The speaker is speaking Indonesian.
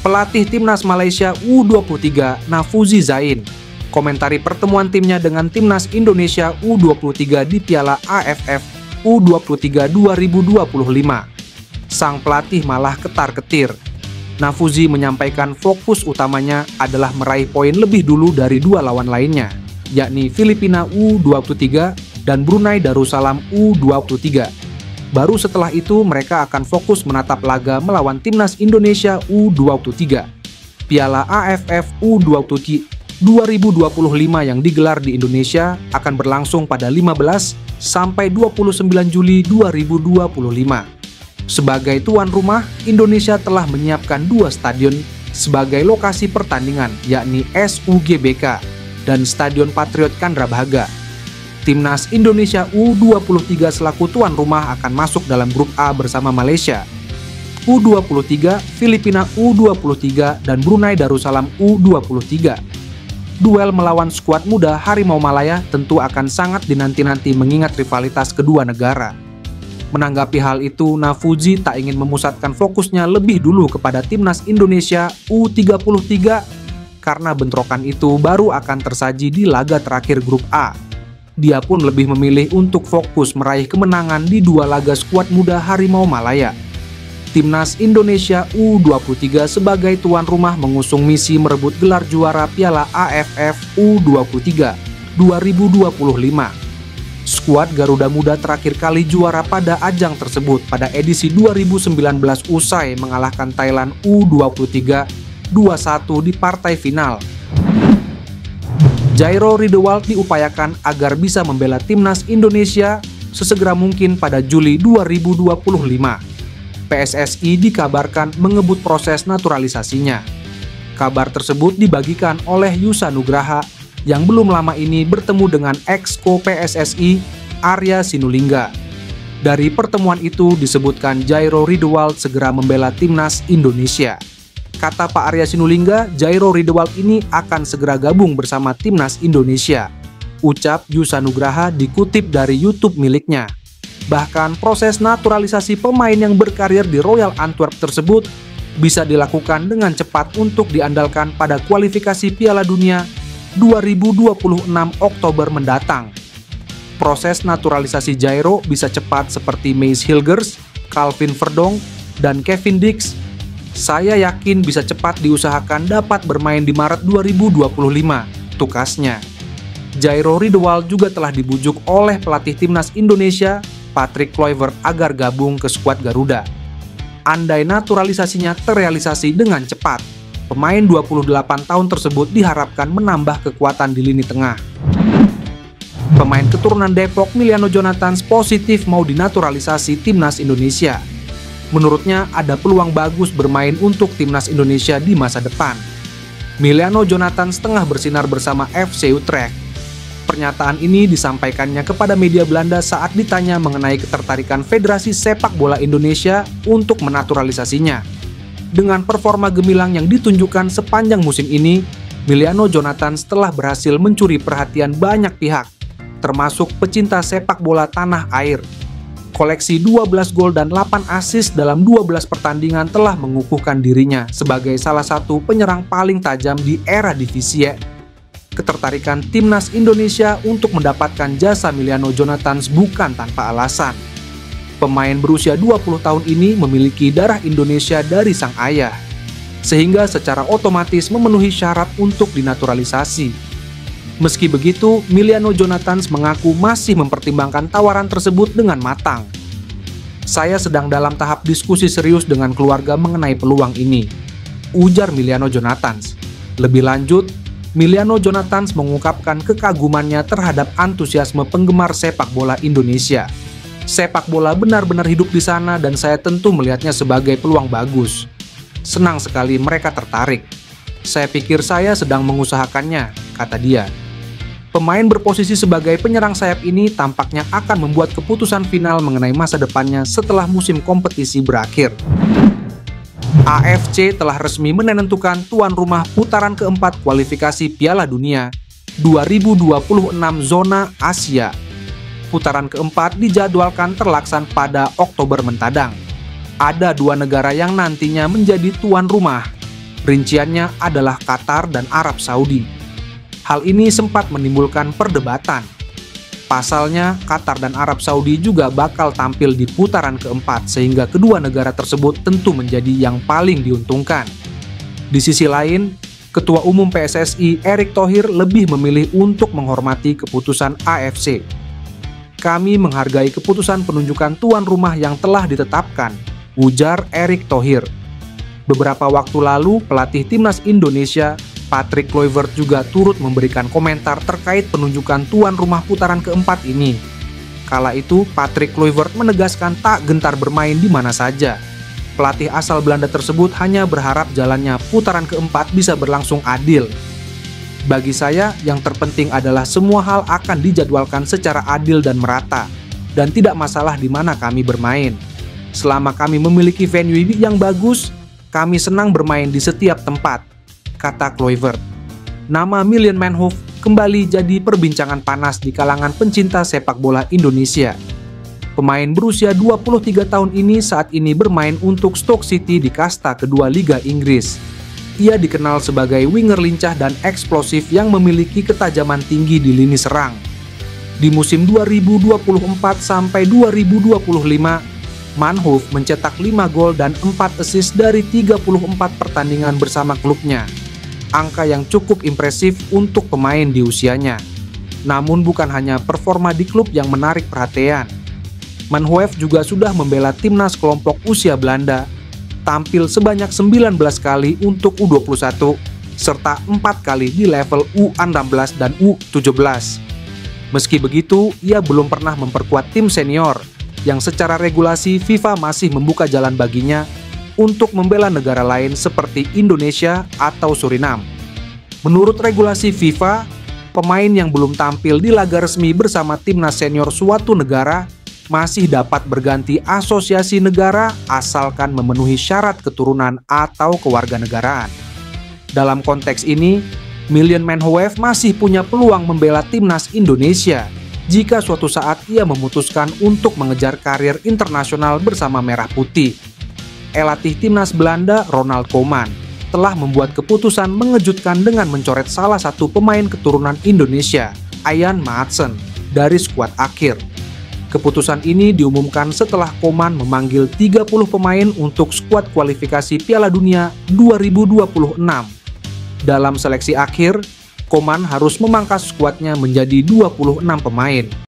Pelatih Timnas Malaysia U23 Nafuzi Zain komentari pertemuan timnya dengan Timnas Indonesia U23 di Piala AFF U23 2025. Sang pelatih malah ketar-ketir. Nafuzi menyampaikan fokus utamanya adalah meraih poin lebih dulu dari dua lawan lainnya, yakni Filipina U23 dan Brunei Darussalam U23. Baru setelah itu mereka akan fokus menatap laga melawan Timnas Indonesia U23. Piala AFF U23 2025 yang digelar di Indonesia akan berlangsung pada 15 sampai 29 Juli 2025. Sebagai tuan rumah, Indonesia telah menyiapkan dua stadion sebagai lokasi pertandingan, yakni SUGBK dan Stadion Patriot Candrabhaga. Timnas Indonesia U23 selaku tuan rumah akan masuk dalam grup A bersama Malaysia U23, Filipina U23, dan Brunei Darussalam U23. Duel melawan skuad muda Harimau Malaya tentu akan sangat dinanti-nanti mengingat rivalitas kedua negara. Menanggapi hal itu, Nafuzi tak ingin memusatkan fokusnya lebih dulu kepada Timnas Indonesia U33 karena bentrokan itu baru akan tersaji di laga terakhir grup A. Dia pun lebih memilih untuk fokus meraih kemenangan di dua laga skuad muda Harimau Malaya. Timnas Indonesia U23 sebagai tuan rumah mengusung misi merebut gelar juara Piala AFF U23 2025. Skuad Garuda Muda terakhir kali juara pada ajang tersebut pada edisi 2019 usai mengalahkan Thailand U23 2-1 di partai final. Jairo Ridewald diupayakan agar bisa membela Timnas Indonesia sesegera mungkin pada Juli 2025. PSSI dikabarkan mengebut proses naturalisasinya. Kabar tersebut dibagikan oleh Yusa Nugraha yang belum lama ini bertemu dengan ex-ko PSSI Arya Sinulinga. Dari pertemuan itu disebutkan Jairo Ridewald segera membela Timnas Indonesia. Kata Pak Arya Sinulinga, Jairo Ridewald ini akan segera gabung bersama Timnas Indonesia. Ucap Yusa Nugraha dikutip dari YouTube miliknya. Bahkan proses naturalisasi pemain yang berkarir di Royal Antwerp tersebut bisa dilakukan dengan cepat untuk diandalkan pada kualifikasi Piala Dunia 2026 Oktober mendatang. Proses naturalisasi Jairo bisa cepat seperti Mace Hilgers, Calvin Verdong, dan Kevin Dix. Saya yakin bisa cepat diusahakan dapat bermain di Maret 2025, tukasnya. Jairo Ridewald juga telah dibujuk oleh pelatih Timnas Indonesia, Patrick Kluivert, agar gabung ke skuad Garuda. Andai naturalisasinya terrealisasi dengan cepat, pemain 28 tahun tersebut diharapkan menambah kekuatan di lini tengah. Pemain keturunan Depok Miliano Jonathans positif mau dinaturalisasi Timnas Indonesia. Menurutnya ada peluang bagus bermain untuk Timnas Indonesia di masa depan. Miliano Jonathans tengah bersinar bersama FC Utrecht. Pernyataan ini disampaikannya kepada media Belanda saat ditanya mengenai ketertarikan Federasi Sepak Bola Indonesia untuk menaturalisasinya. Dengan performa gemilang yang ditunjukkan sepanjang musim ini, Miliano Jonathans telah berhasil mencuri perhatian banyak pihak, termasuk pecinta sepak bola tanah air. Koleksi 12 gol dan 8 assist dalam 12 pertandingan telah mengukuhkan dirinya sebagai salah satu penyerang paling tajam di era divisi E. Ketertarikan Timnas Indonesia untuk mendapatkan jasa Miliano Jonathans bukan tanpa alasan. Pemain berusia 20 tahun ini memiliki darah Indonesia dari sang ayah, sehingga secara otomatis memenuhi syarat untuk dinaturalisasi. Meski begitu, Miliano Jonathans mengaku masih mempertimbangkan tawaran tersebut dengan matang. Saya sedang dalam tahap diskusi serius dengan keluarga mengenai peluang ini, ujar Miliano Jonathans. Lebih lanjut, Miliano Jonathans mengungkapkan kekagumannya terhadap antusiasme penggemar sepak bola Indonesia. Sepak bola benar-benar hidup di sana dan saya tentu melihatnya sebagai peluang bagus. Senang sekali mereka tertarik. Saya pikir saya sedang mengusahakannya, kata dia. Pemain berposisi sebagai penyerang sayap ini tampaknya akan membuat keputusan final mengenai masa depannya setelah musim kompetisi berakhir. AFC telah resmi menentukan tuan rumah putaran keempat kualifikasi Piala Dunia 2026 zona Asia. Putaran keempat dijadwalkan terlaksana pada Oktober mendatang. Ada dua negara yang nantinya menjadi tuan rumah, Rinciannya adalah Qatar dan Arab Saudi. Hal ini sempat menimbulkan perdebatan. Pasalnya, Qatar dan Arab Saudi juga bakal tampil di putaran keempat, sehingga kedua negara tersebut tentu menjadi yang paling diuntungkan. Di sisi lain, Ketua Umum PSSI Erick Thohir lebih memilih untuk menghormati keputusan AFC. Kami menghargai keputusan penunjukan tuan rumah yang telah ditetapkan, ujar Erick Thohir. Beberapa waktu lalu, pelatih timnas Indonesia Patrick Kluivert juga turut memberikan komentar terkait penunjukan tuan rumah putaran keempat ini. Kala itu, Patrick Kluivert menegaskan tak gentar bermain di mana saja. Pelatih asal Belanda tersebut hanya berharap jalannya putaran keempat bisa berlangsung adil. Bagi saya, yang terpenting adalah semua hal akan dijadwalkan secara adil dan merata, dan tidak masalah di mana kami bermain. Selama kami memiliki venue yang bagus, kami senang bermain di setiap tempat, kata Kluivert. Nama Miljan Manhoef kembali jadi perbincangan panas di kalangan pencinta sepak bola Indonesia. Pemain berusia 23 tahun ini saat ini bermain untuk Stoke City di kasta kedua Liga Inggris. Ia dikenal sebagai winger lincah dan eksplosif yang memiliki ketajaman tinggi di lini serang. Di musim 2024 sampai 2025, Manhoef mencetak 5 gol dan 4 assist dari 34 pertandingan bersama klubnya. Angka yang cukup impresif untuk pemain di usianya. Namun bukan hanya performa di klub yang menarik perhatian. Manhoef juga sudah membela timnas kelompok usia Belanda, tampil sebanyak 19 kali untuk U21, serta 4 kali di level U16 dan U17. Meski begitu, ia belum pernah memperkuat tim senior, yang secara regulasi FIFA masih membuka jalan baginya untuk membela negara lain seperti Indonesia atau Suriname. Menurut regulasi FIFA, pemain yang belum tampil di laga resmi bersama timnas senior suatu negara masih dapat berganti asosiasi negara asalkan memenuhi syarat keturunan atau kewarganegaraan. Dalam konteks ini, Miljan Manhoef masih punya peluang membela timnas Indonesia jika suatu saat ia memutuskan untuk mengejar karir internasional bersama Merah Putih. Pelatih timnas Belanda Ronald Koeman telah membuat keputusan mengejutkan dengan mencoret salah satu pemain keturunan Indonesia, Ian Maatsen, dari skuad akhir. Keputusan ini diumumkan setelah Koeman memanggil 30 pemain untuk skuad kualifikasi Piala Dunia 2026. Dalam seleksi akhir, Koeman harus memangkas skuadnya menjadi 26 pemain.